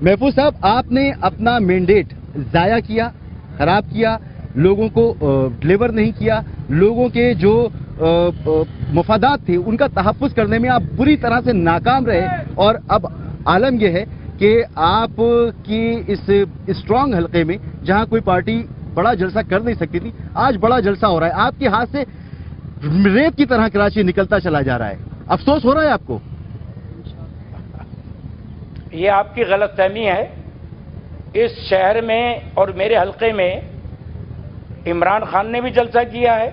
महफूज साहब, आपने अपना मैंडेट जाया किया, खराब किया, लोगों को डिलीवर नहीं किया, लोगों के जो मफादात थे उनका तहफ़्फ़ुज़ करने में आप बुरी तरह से नाकाम रहे। और अब आलम यह है कि आपकी इस स्ट्रांग हलके में जहां कोई पार्टी बड़ा जलसा कर नहीं सकती थी, आज बड़ा जलसा हो रहा है। आपके हाथ से रेत की तरह कराची निकलता चला जा रहा है। अफसोस हो रहा है आपको? ये आपकी गलतफहमी है। इस शहर में और मेरे हलके में इमरान खान ने भी जलसा किया है,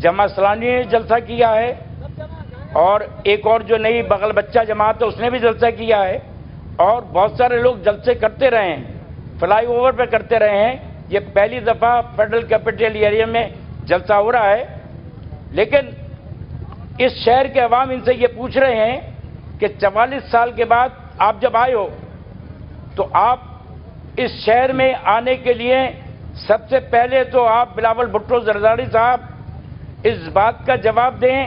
जमा सलानी ने जलसा किया है, और एक और जो नई बगल बच्चा जमात है उसने भी जलसा किया है, और बहुत सारे लोग जलसे करते रहे हैं, फ्लाई ओवर पे करते रहे हैं। ये पहली दफा फेडरल कैपिटल एरिया में जलसा हो रहा है। लेकिन इस शहर के अवाम इनसे ये पूछ रहे हैं कि 44 साल के बाद आप जब आए हो तो आप इस शहर में आने के लिए सबसे पहले तो आप बिलावल भुट्टो जरदारी साहब इस बात का जवाब दें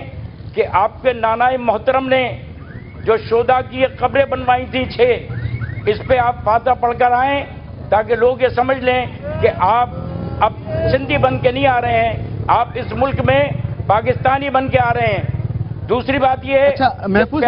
कि आपके नानाए मोहतरम ने जो शोदा की कब्रें बनवाई थी 6, इस पे आप फातह पढ़कर आएं ताकि लोग ये समझ लें कि आप अब सिंधी बन के नहीं आ रहे हैं, आप इस मुल्क में पाकिस्तानी बन के आ रहे हैं। दूसरी बात ये है, अच्छा महफूज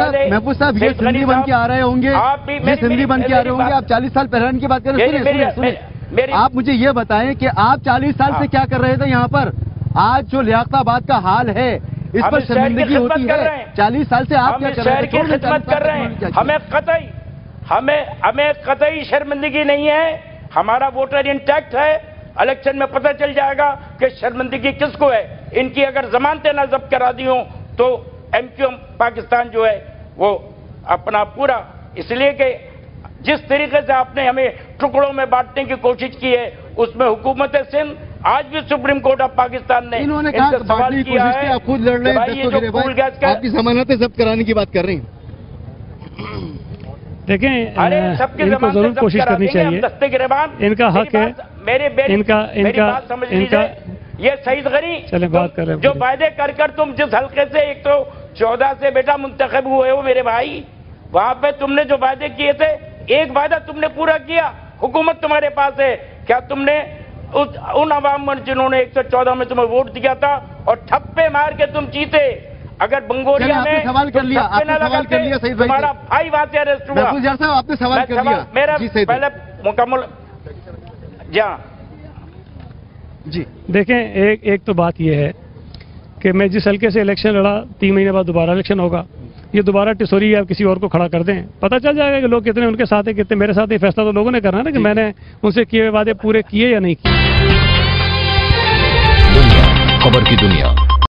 साहब, ये सिंधी बन के आ रहे होंगे, ये सिंधी बन के आ रहे होंगे। आप 40 साल पहले की बात कर रहे हैं। सुनिए, आप मुझे ये बताएं कि आप 40 साल से क्या कर रहे थे यहाँ पर? आज जो लियाकताबाद का हाल है इस पर शर्मिंदगी होती है। 40 साल से आप क्या कर रहे हैं? शहर की खिदमत कर रहे हैं। हमें कतई शर्मिंदगी नहीं है। हमारा वोटर इंटैक्ट है। इलेक्शन में पता चल जाएगा कि शर्मिंदगी किसको है। इनकी अगर जमानतें ना जब्त करा दी हो तो एमक्यूएम पाकिस्तान जो है वो अपना पूरा, इसलिए कि जिस तरीके से आपने हमें टुकड़ों में बांटने की कोशिश की है उसमें हुकूमत सिंध आज भी सुप्रीम कोर्ट ऑफ पाकिस्तान ने इन्होंने कहा सवाल किया है। आप खुद लड़ रहे हैं, आपकी जमानतें जब्त कराने की बात कर रहे हैं। देखें, इनको जरूर कोशिश करनी चाहिए, इनका हक है। इनका ये सईद गनी चले बात कर रहे हैं। जो वायदे कर तुम जिस हल्के से 114 से बेटा मुंतखब हुए हो मेरे भाई, वहां पे तुमने जो वायदे किए थे एक वायदा तुमने पूरा किया। हुकूमत तुम्हारे पास है, क्या तुमने उन अवाम में जिन्होंने 114 में तुम्हें वोट दिया था और ठप्पे मार के तुम जीते, अगर बंगोरिया में सवाल कर लिया, आपने सवाल कर लिया, सही तुम्हारा भाई वहां से अरेस्ट हुआ। आपने सवाल कर लिया, मेरा पहले मुकम्मल जी। देखें, एक तो बात यह है कि मैं जिस हल्के से इलेक्शन लड़ा 3 महीने बाद दोबारा इलेक्शन होगा, ये दोबारा टिसोरी या किसी और को खड़ा कर दें, पता चल जाएगा कि लोग कितने उनके साथ हैं, कितने मेरे साथ। ये फैसला तो लोगों ने करना है ना कि मैंने उनसे किए हुए वादे पूरे किए या नहीं किए। दुनिया, खबर की दुनिया।